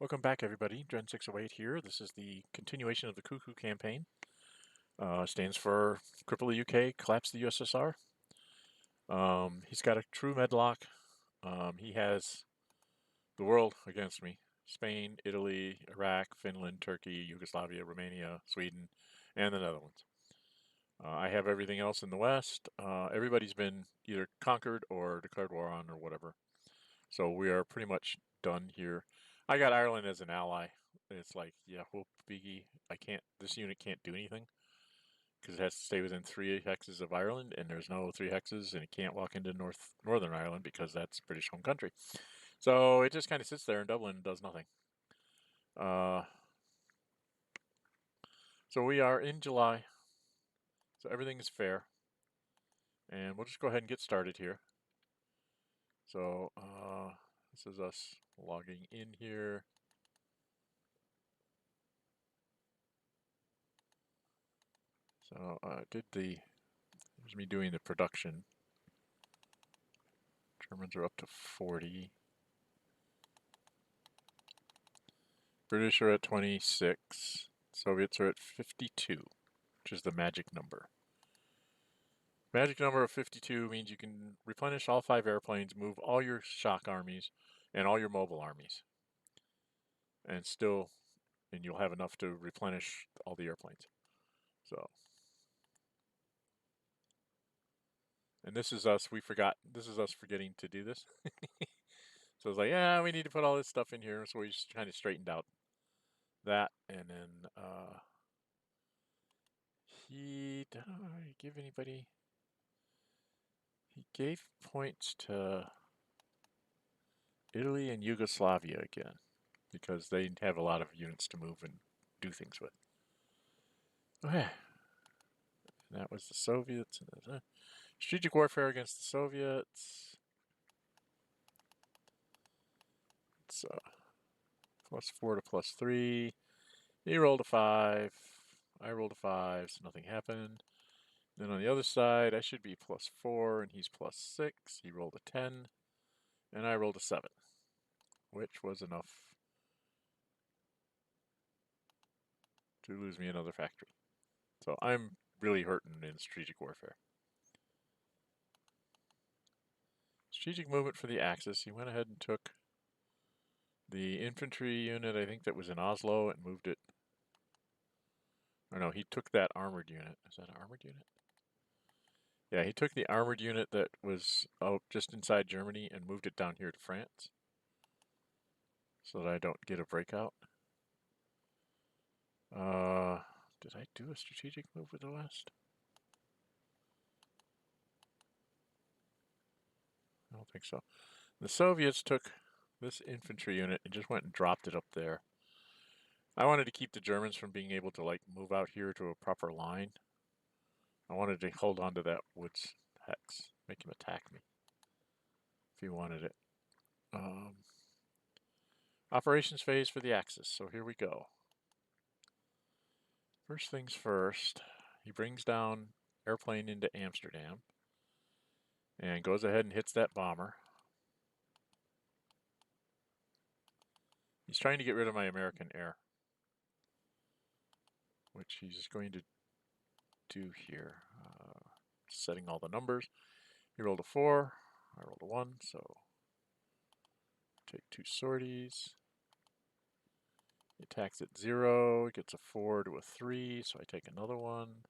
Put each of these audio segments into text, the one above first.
Welcome back, everybody. Dren608 here. This is the continuation of the C.U.C.U campaign. Stands for Cripple the UK, Collapse the USSR. He's got a true medlock. He has the world against me. Spain, Italy, Iraq, Finland, Turkey, Yugoslavia, Romania, Sweden, and the Netherlands. I have everything else in the West. Everybody's been either conquered or declared war on or whatever. So we are pretty much done here. I got Ireland as an ally. It's like, yeah, whoop, biggie. This unit can't do anything because it has to stay within 3 hexes of Ireland, and there's no 3 hexes, and it can't walk into Northern Ireland because that's British home country. So it just kind of sits there in Dublin and does nothing. So we are in July, so everything is fair, and we'll just go ahead and get started here. So this is us logging in here. So here's me doing the production. Germans are up to 40. British are at 26. Soviets are at 52, which is the magic number. Magic number of 52 means you can replenish all 5 airplanes, move all your shock armies, and all your mobile armies. And you'll have enough to replenish all the airplanes. So. And this is us. This is us forgetting to do this. So it's like, yeah, we need to put all this stuff in here. So we just kind of straightened out that. And then he didn't give anybody. He gave points to Italy and Yugoslavia again because they have a lot of units to move and do things with. Okay. And that was the Soviets. Strategic warfare against the Soviets. It's +4 to +3. He rolled a 5. I rolled a 5, so nothing happened. Then on the other side, I should be +4, and he's +6. He rolled a 10, and I rolled a 7, which was enough to lose me another factory. So I'm really hurting in strategic warfare. Strategic movement for the Axis. He went ahead and took the infantry unit, I think that was in Oslo, and moved it. Or no, he took that armored unit. Is that an armored unit? Yeah, he took the armored unit that was out just inside Germany and moved it down here to France so that I don't get a breakout. Did I do a strategic move with the West? I don't think so. The Soviets took this infantry unit and just went and dropped it up there. I wanted to keep the Germans from being able to move out here to a proper line. I wanted to hold on to that woods hex, make him attack me if he wanted it. Operations phase for the Axis, so here we go. First things first, he brings down airplane into Amsterdam and goes ahead and hits that bomber. He's trying to get rid of my American air, which he's going to do here. Setting all the numbers. He rolled a 4, I rolled a 1, so take 2 sorties. He attacks at 0, gets a 4 to a 3, so I take another one.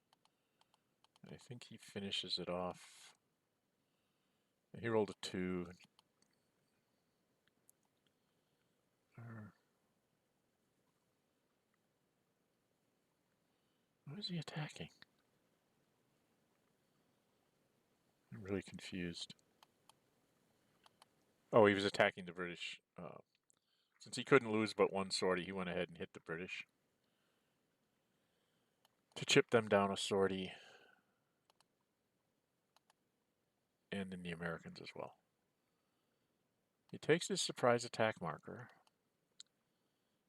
And I think he finishes it off. And he rolled a 2. What is he attacking? I'm really confused. Oh, he was attacking the British. Since he couldn't lose but 1 sortie, he went ahead and hit the British to chip them down a sortie. And then the Americans as well. He takes his surprise attack marker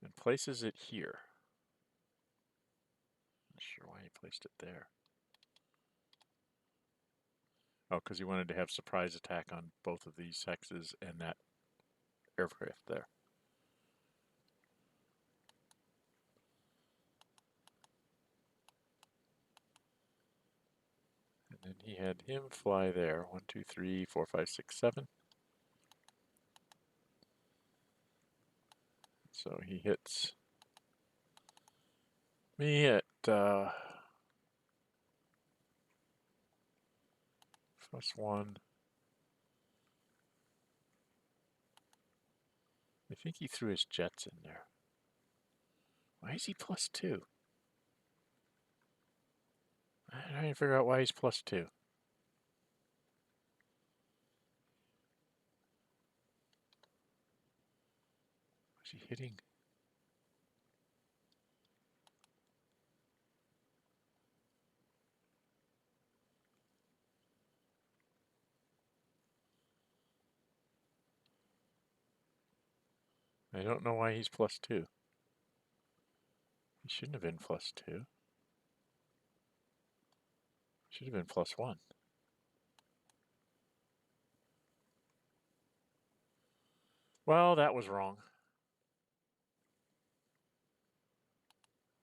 and places it here. Not sure why he placed it there. Oh, because he wanted to have surprise attack on both of these hexes and that aircraft there. he had him fly there. 1, 2, 3, 4, 5, 6, 7. So he hits me at +1. I think he threw his jets in there. Why is he +2? I'm trying to figure out why he's +2. Is he hitting? I don't know why he's +2. He shouldn't have been +2. Should have been +1. Well, that was wrong.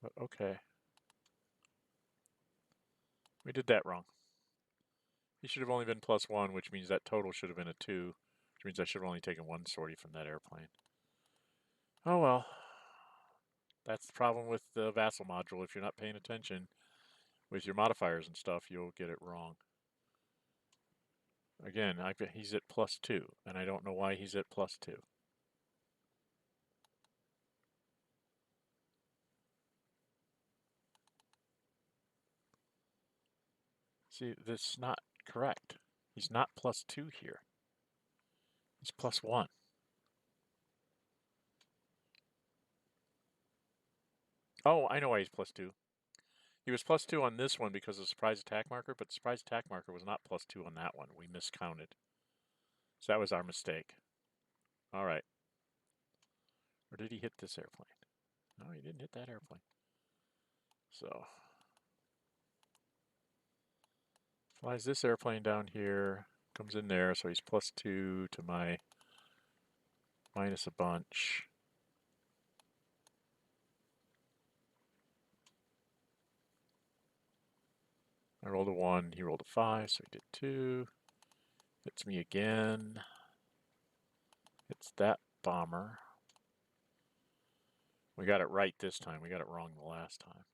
But okay. We did that wrong. He should have only been +1, which means that total should have been a 2, which means I should have only taken 1 sortie from that airplane. Oh well. That's the problem with the Vassal module. If you're not paying attention with your modifiers and stuff, you'll get it wrong. Again, he's at +2, and I don't know why he's at +2. See, that's not correct. He's not +2 here. He's +1. Oh, I know why he's +2. He was +2 on this one because of the surprise attack marker, but the surprise attack marker was not +2 on that one. We miscounted. So that was our mistake. All right. Or did he hit this airplane? No, he didn't hit that airplane. So flies this airplane down here, comes in there, so he's +2 to my minus a bunch. I rolled a 1, he rolled a 5, so he did 2. Hits me again. Hits that bomber. We got it right this time. We got it wrong the last time.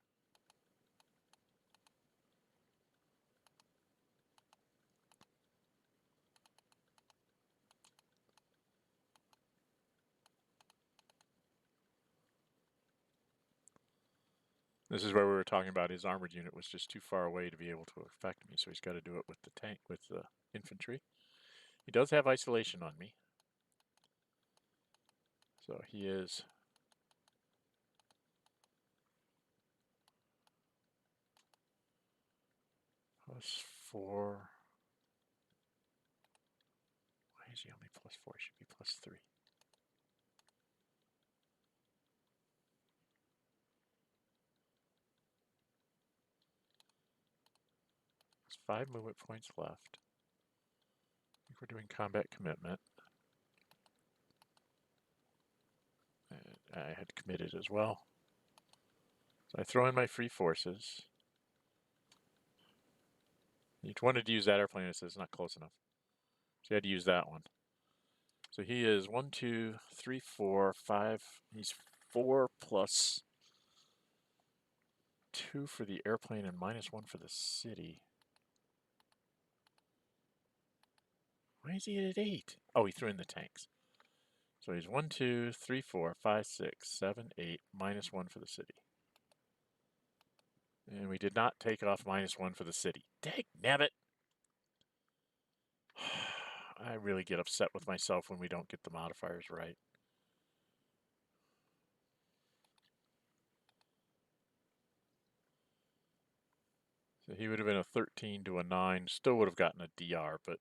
This is where we were talking about his armored unit was just too far away to be able to affect me, so he's got to do it with the tank, with the infantry. He does have isolation on me. So he is +4. Why is he only +4? He should be +3. There's 5 movement points left. I think we're doing combat commitment. And I had committed as well. So I throw in my free forces. He wanted to use that airplane, and it says it's not close enough. So he had to use that one. So he is 1, 2, 3, 4, 5. He's 4 plus 2 for the airplane and -1 for the city. Why is he at 8? Oh, he threw in the tanks. So he's 1, 2, 3, 4, 5, 6, 7, 8, -1 for the city. And we did not take off -1 for the city. Dagnabbit! I really get upset with myself when we don't get the modifiers right. So he would have been a 13 to a 9. Still would have gotten a DR, but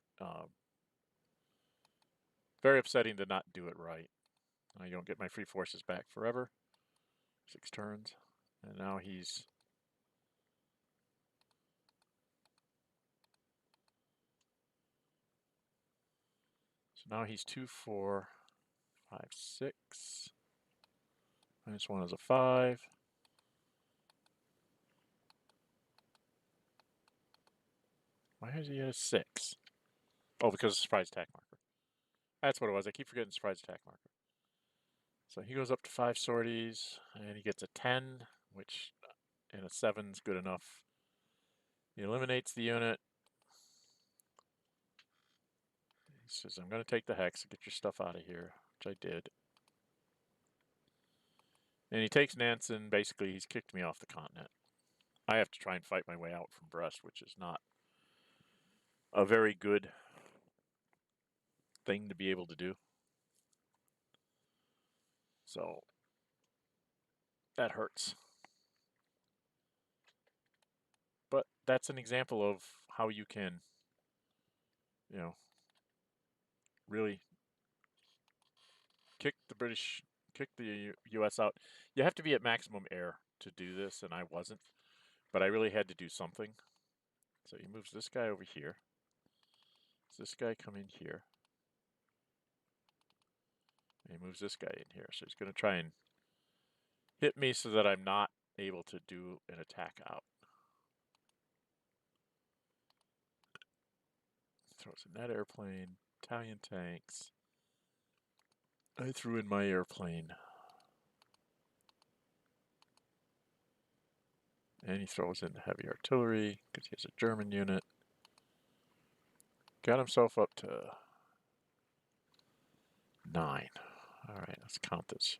very upsetting to not do it right. I don't get my free forces back forever. 6 turns. And now he's... So now he's 2, 4, 5, 6. -1 is a 5. Why is he at a 6? Oh, because of surprise attack marker. That's what it was. I keep forgetting surprise attack marker. So he goes up to 5 sorties, and he gets a 10, which and a 7's good enough. He eliminates the unit. He says, I'm going to take the hex and get your stuff out of here, which I did. And he takes Nansen. Basically, he's kicked me off the continent. I have to try and fight my way out from Brest, which is not a very good thing to be able to do. So that hurts. But that's an example of how you can, you know, really kick the US out. You have to be at maximum air to do this, and I wasn't. But I really had to do something. So he moves this guy over here. Does this guy come in here? And he moves this guy in here. So he's going to try and hit me so that I'm not able to do an attack out. Throws in that airplane. Italian tanks. I threw in my airplane. And he throws in heavy artillery because he has a German unit. Got himself up to 9. All right, let's count this.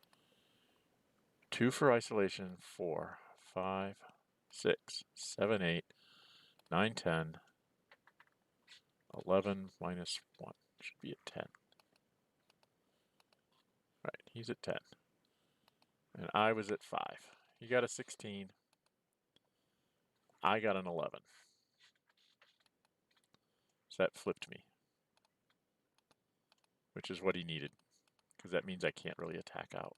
2 for isolation, 4, 5, 6, 7, 8, 9, 10, 11 minus 1 should be a 10. Right, he's at 10. And I was at 5. He got a 16. I got an 11. So that flipped me, which is what he needed, because that means I can't really attack out.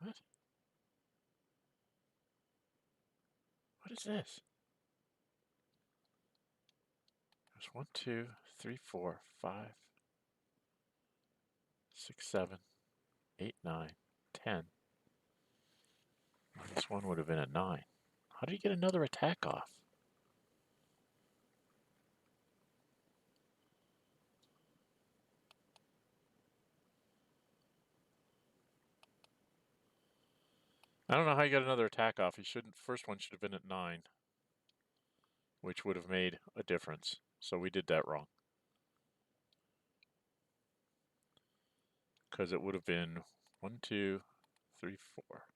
What? What is this? There's 1, 2, 3, 4, 5, 6, 7, 8, 9, 10. This one would have been a 9. How did he get another attack off? I don't know how he got another attack off. He shouldn't. First one should have been at 9, which would have made a difference. So we did that wrong. Because it would have been 1, 2, 3, 4,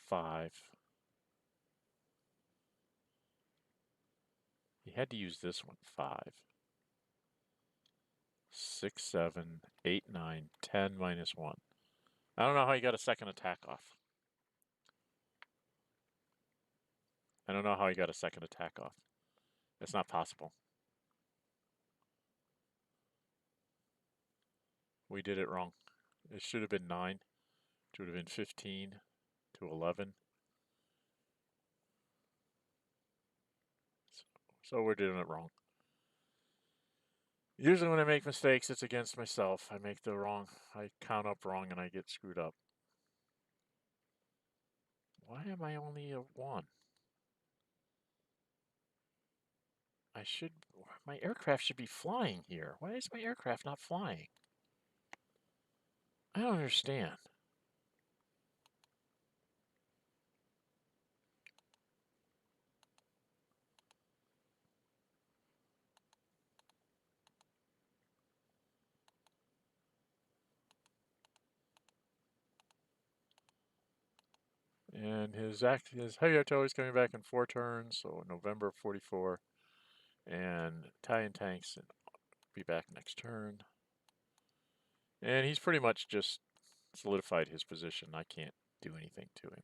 5. He had to use this one. 5, 6, 7, 8, 9, 10 minus 1. I don't know how he got a second attack off. I don't know how he got a second attack off. It's not possible. We did it wrong. It should have been 9. It would have been 15 to 11. So we're doing it wrong. Usually when I make mistakes, it's against myself. I count up wrong and I get screwed up. Why am I only a 1? My aircraft should be flying here. Why is my aircraft not flying? I don't understand. And his heavy artillery is coming back in 4 turns, so November 44. And Italian tanks be back next turn. And he's pretty much just solidified his position. I can't do anything to him.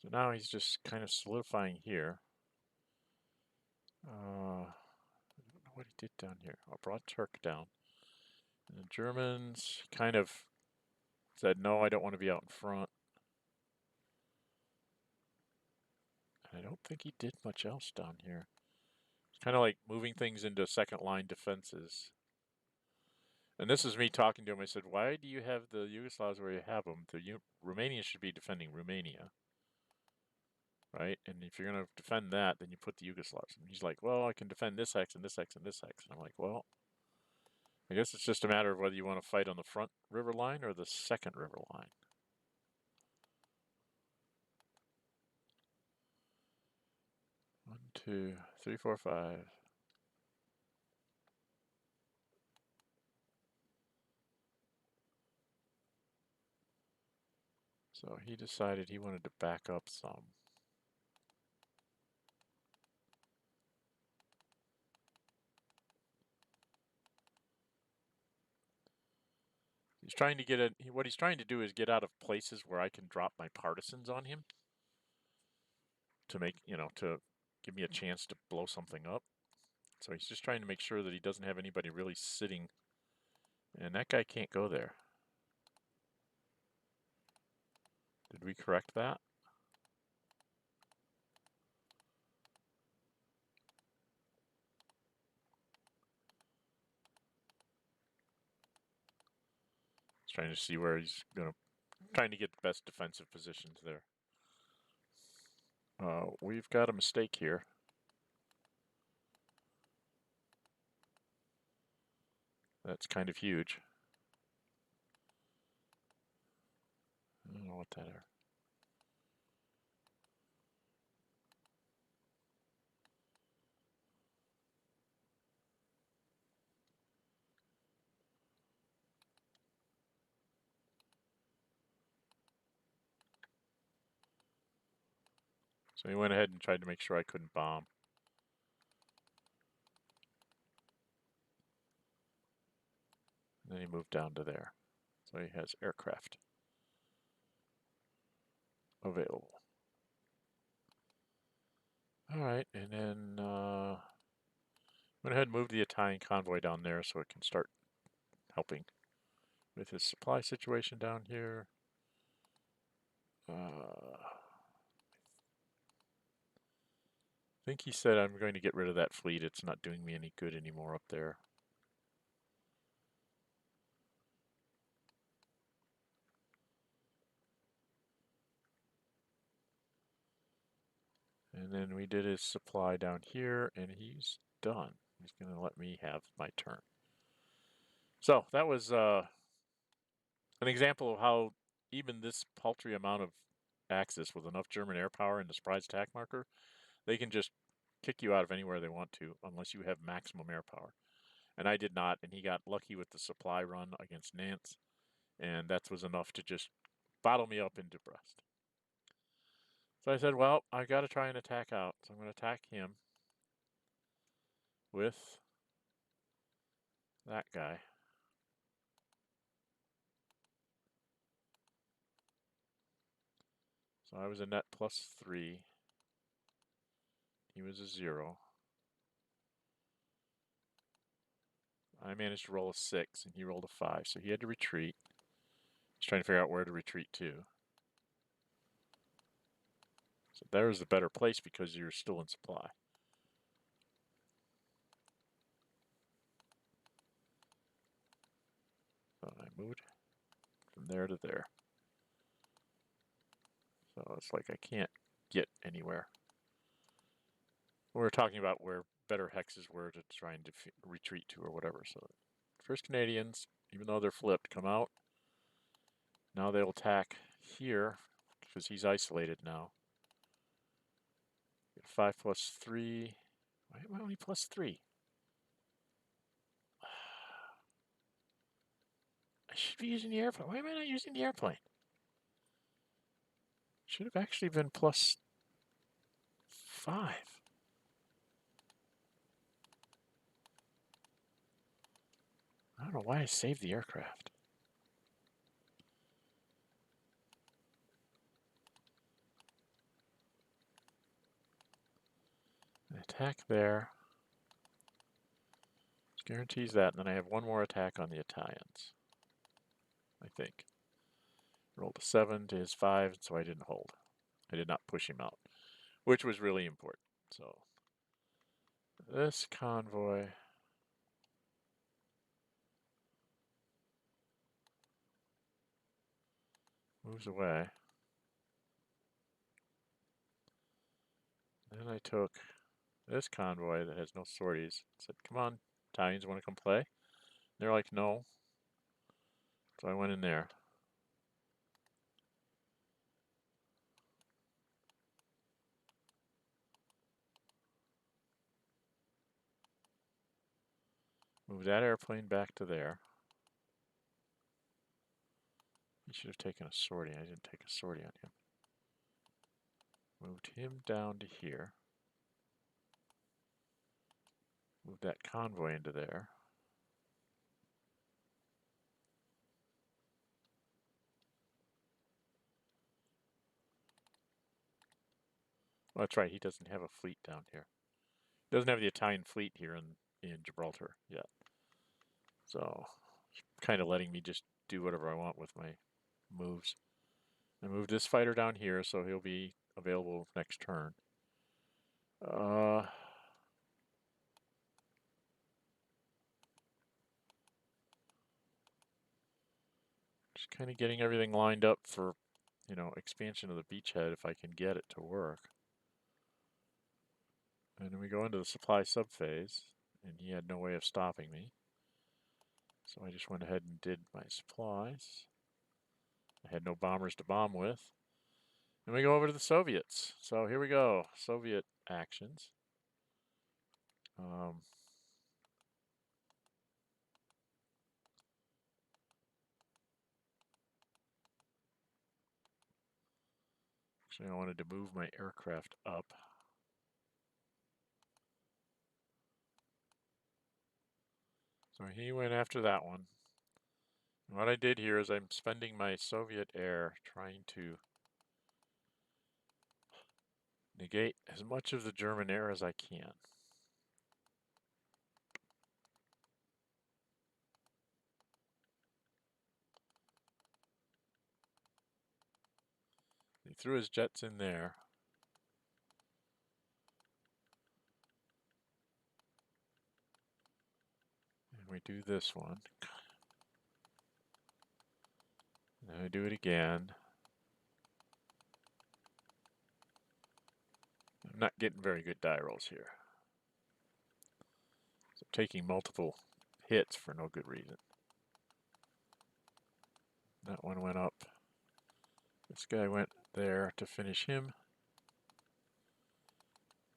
So now he's just kind of solidifying here. I don't know what he did down here. I brought Turk down. And the Germans kind of said, no, I don't want to be out in front. And I don't think he did much else down here. kind of like moving things into second line defenses. And this is me talking to him. I said, why do you have the Yugoslavs where you have them? Romania should be defending Romania, right? And if you're going to defend that, then you put the Yugoslavs. And he's like, well, I can defend this hex and this hex and this hex. And I'm like, well, I guess it's just a matter of whether you want to fight on the front river line or the second river line. One, two, three, four, five. So he decided he wanted to back up some. He's trying to get what he's trying to do is get out of places where I can drop my partisans on him to make, to give me a chance to blow something up. So he's just trying to make sure that he doesn't have anybody really sitting. And that guy can't go there. Did we correct that? He's trying to see where he's trying to get the best defensive positions there. We've got a mistake here. That's kind of huge. I don't know what that is. So he went ahead and tried to make sure I couldn't bomb. And then he moved down to there. So he has aircraft available. All right, and then went ahead and moved the Italian convoy down there so it can start helping with his supply situation down here. I think he said I'm going to get rid of that fleet. It's not doing me any good anymore up there. And then we did his supply down here, and he's done. He's going to let me have my turn. So that was an example of how even this paltry amount of Axis with enough German air power and the surprise attack marker, they can just kick you out of anywhere they want to unless you have maximum air power. And I did not, and he got lucky with the supply run against Nance, and that was enough to just bottle me up into Brest. So I said, well, I've got to try and attack out. So I'm going to attack him with that guy. So I was a net +3. He was a 0. I managed to roll a 6, and he rolled a 5, so he had to retreat. He's trying to figure out where to retreat to. So there's the better place because you're still in supply. So I moved from there to there. So it's like I can't get anywhere. We were talking about where better hexes were to try and retreat to or whatever. So first Canadians, even though they're flipped, come out. Now they'll attack here because he's isolated now. 5 + 3. Why am I only +3? I should be using the airplane. Why am I not using the airplane? Should have actually been +5. I don't know why I saved the aircraft. An attack there. Which guarantees that, and then I have one more attack on the Italians. I think. Rolled a 7 to his 5, so I didn't hold. I did not push him out, which was really important. So This convoy moves away. Then I took this convoy that has no sorties. Said, come on, Italians want to come play? They're like, no. So I went in there. Move that airplane back to there. He should have taken a sortie. I didn't take a sortie on him. Moved him down to here. Moved that convoy into there. Oh, that's right, he doesn't have a fleet down here. He doesn't have the Italian fleet here in Gibraltar yet. So, kind of letting me just do whatever I want with my moves. I moved this fighter down here, so he'll be available next turn. Just kind of getting everything lined up for, you know, expansion of the beachhead if I can get it to work. And then we go into the supply subphase, and he had no way of stopping me. So I just went ahead and did my supplies. I had no bombers to bomb with. And we go over to the Soviets. So here we go, Soviet actions. Actually, I wanted to move my aircraft up. So he went after that one. And what I did here is I'm spending my Soviet air trying to negate as much of the German air as I can. He threw his jets in there. And we do this one. And then I do it again. I'm not getting very good die rolls here. So I'm taking multiple hits for no good reason. That one went up. This guy went there to finish him.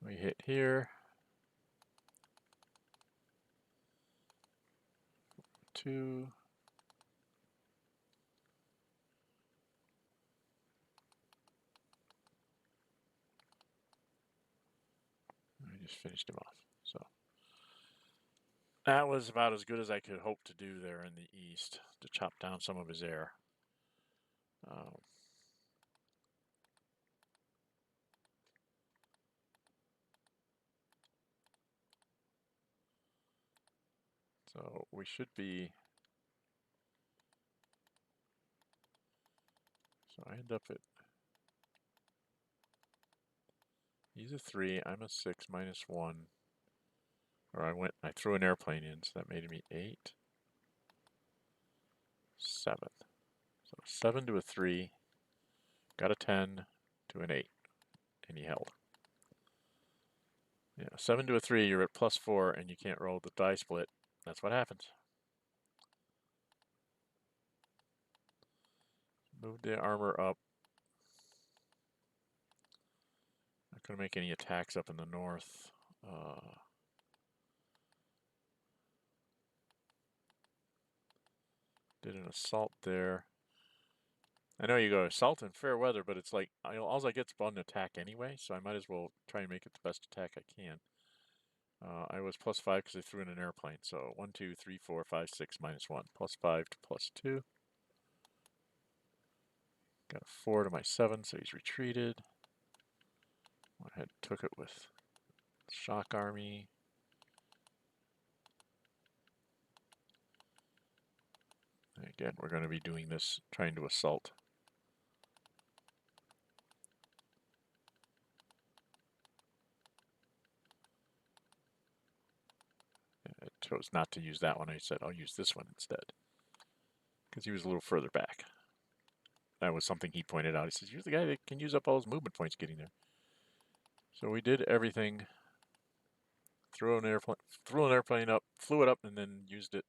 We hit here. 2. I just finished him off. So that was about as good as I could hope to do there in the east, to chop down some of his air. So we should be. So I end up at. He's a 3, I'm a 6, -1. Or I threw an airplane in, so that made me 8. 7. So 7 to a 3, got a 10 to an 8, and he held. Yeah, 7 to a 3, you're at +4, and you can't roll the die split. That's what happens. Move the armor up. Not going to make any attacks up in the north. Did an assault there. I know you go assault in fair weather, but it's like all I get's one attack anyway, so I might as well try and make it the best attack I can. I was +5 because I threw in an airplane. So 1, 2, 3, 4, 5, 6, -1. +5 to +2. Got a 4 to my 7, so he's retreated. Went ahead and took it with Shock Army. And again, we're going to be doing this, trying to assault. chose not to use that one. I said, I'll use this one instead. Because he was a little further back. That was something he pointed out. He says, you're the guy that can use up all his movement points getting there. So we did everything. Threw an airplane up, flew it up, and then used it.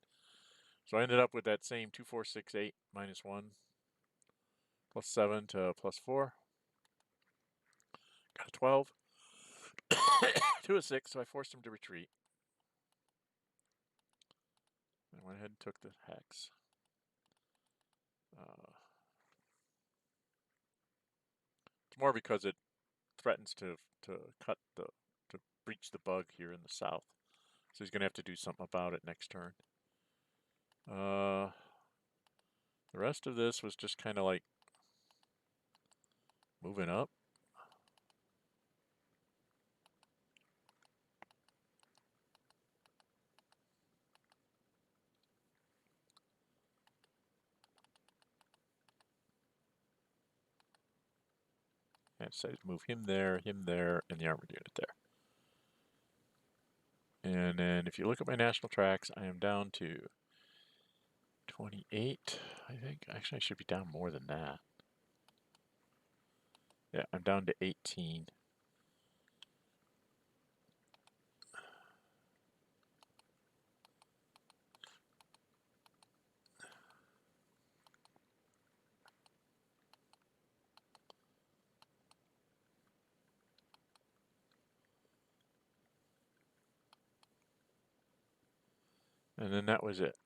So I ended up with that same 2, 4, 6, 8, -1, +7 to +4. Got a 12. To a 6, so I forced him to retreat. I went ahead and took the hex. It's more because it threatens to breach the bug here in the south. So he's going to have to do something about it next turn. The rest of this was just kind of like moving up. I decided to move him there, and the armored unit there. And then if you look at my national tracks, I am down to 28, I think. Actually, I should be down more than that. Yeah, I'm down to 18. And then that was it.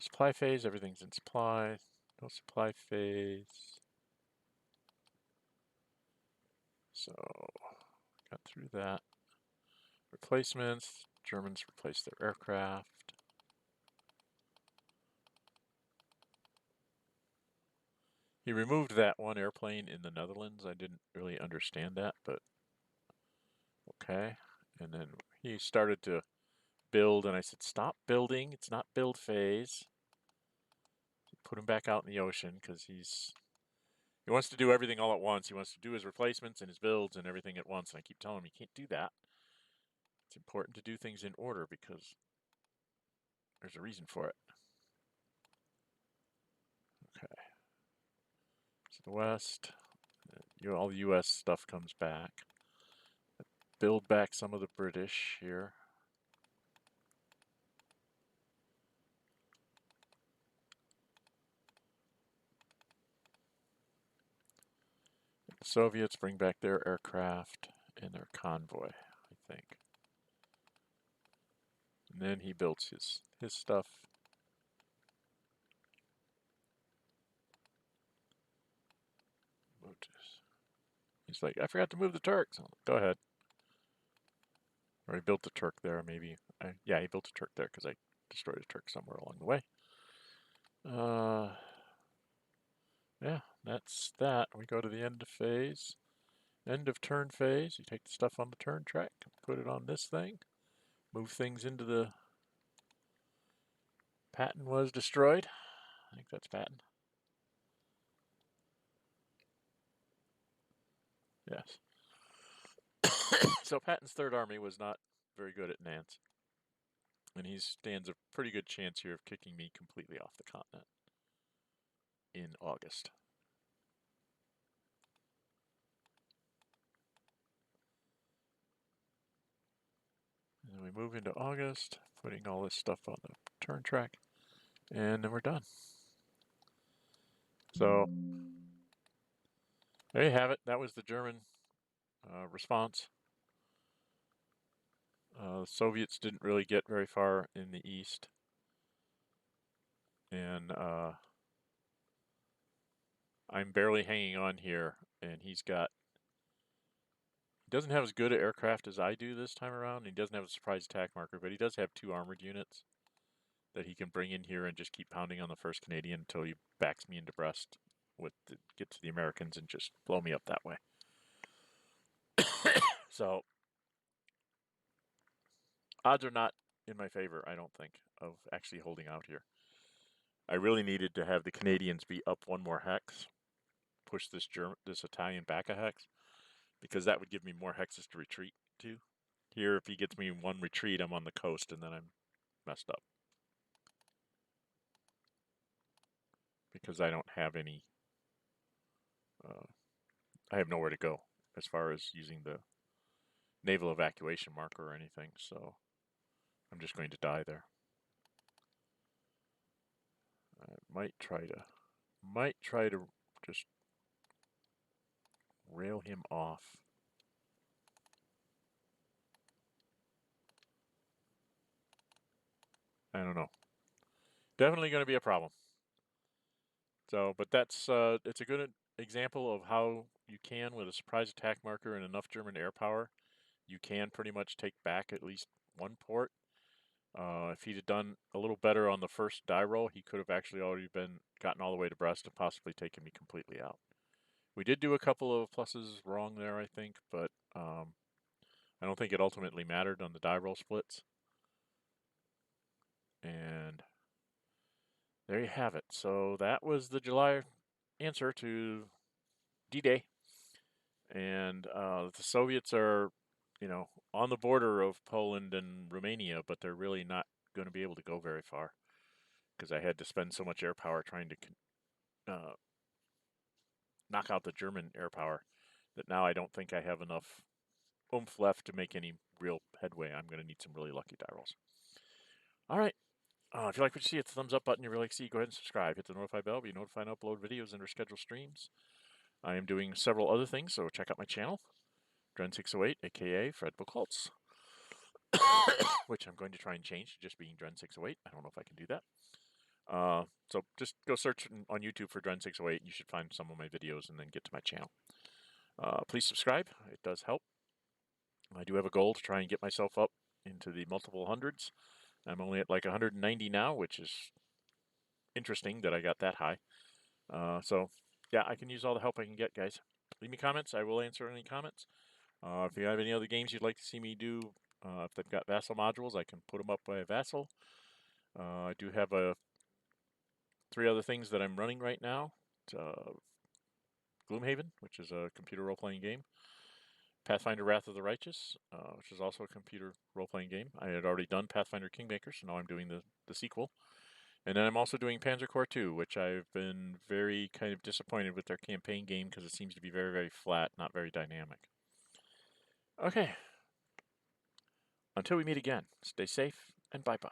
Supply phase, everything's in supply. No supply phase. So, got through that. Replacements. Germans replaced their aircraft. He removed that one airplane in the Netherlands. I didn't really understand that, but okay. And then he started to build, and I said, stop building. It's not build phase. Put him back out in the ocean because he wants to do everything all at once. He wants to do his replacements and his builds and everything at once. And I keep telling him, you can't do that. It's important to do things in order because there's a reason for it. Okay. So the West, all the US stuff comes back. Build back some of the British here. The Soviets bring back their aircraft and their convoy, I think. And then he builds his stuff. He's like, I forgot to move the Turks. Go ahead. Or he built the Turk there, maybe. Yeah, he built a Turk there because I destroyed a Turk somewhere along the way. Yeah, that's that. We go to the end of phase. End of turn phase. You take the stuff on the turn track, put it on this thing, move things into the... Patton was destroyed. I think that's Patton. Yes. So Patton's Third Army was not very good at Nantes. And he stands a pretty good chance here of kicking me completely off the continent in August. And then we move into August, putting all this stuff on the turn track, and then we're done. So there you have it. That was the German response. The Soviets didn't really get very far in the east. And I'm barely hanging on here, and he doesn't have as good an aircraft as I do this time around. He doesn't have a surprise attack marker, but he does have 2 armored units that he can bring in here and just keep pounding on the 1st Canadian until he backs me into Brest get to the Americans and just blow me up that way. So odds are not in my favor, I don't think, of actually holding out here. I really needed to have the Canadians be up 1 more hex, push this Italian back a hex, because that would give me more hexes to retreat to. Here, if he gets me one retreat, I'm on the coast, and then I'm messed up. Because I don't have any... I have nowhere to go as far as using the naval evacuation marker or anything, so I'm just going to die there. I might try to just rail him off. I don't know. Definitely going to be a problem. So, but that's it's a good example of how you can, with a surprise attack marker and enough German air power, you can pretty much take back at least one port. If he'd have done a little better on the first die roll, he could have actually already gotten all the way to Brest and possibly taken me completely out. We did do a couple of pluses wrong there, I think, but I don't think it ultimately mattered on the die roll splits. And there you have it. So that was the July answer to D-Day. And the Soviets are, on the border of Poland and Romania, but they're really not going to be able to go very far because I had to spend so much air power trying to knock out the German air power that now I don't think I have enough oomph left to make any real headway. I'm going to need some really lucky die rolls. All right. If you like what you see, hit the thumbs up button. You really like to see, go ahead and subscribe. Hit the notify bell to be notified and upload videos and schedule streams. I am doing several other things, so check out my channel, Dren608, aka Fred Buchholz, which I'm going to try and change to just being Dren608. I don't know if I can do that. So just go search on YouTube for Dren608, and you should find some of my videos and then get to my channel. Please subscribe. It does help. I do have a goal to try and get myself up into the multiple hundreds. I'm only at like 190 now, which is interesting that I got that high. So, yeah, I can use all the help I can get, guys. Leave me comments. I will answer any comments. If you have any other games you'd like to see me do, if they've got Vassal modules, I can put them up by Vassal. I do have 3 other things that I'm running right now. Gloomhaven, which is a computer role-playing game. Pathfinder Wrath of the Righteous, which is also a computer role-playing game. I had already done Pathfinder Kingmaker, so now I'm doing the sequel. And then I'm also doing Panzer Corps 2, which I've been very kind of disappointed with their campaign game because it seems to be very, very flat, not very dynamic. Okay. Until we meet again, stay safe and bye-bye.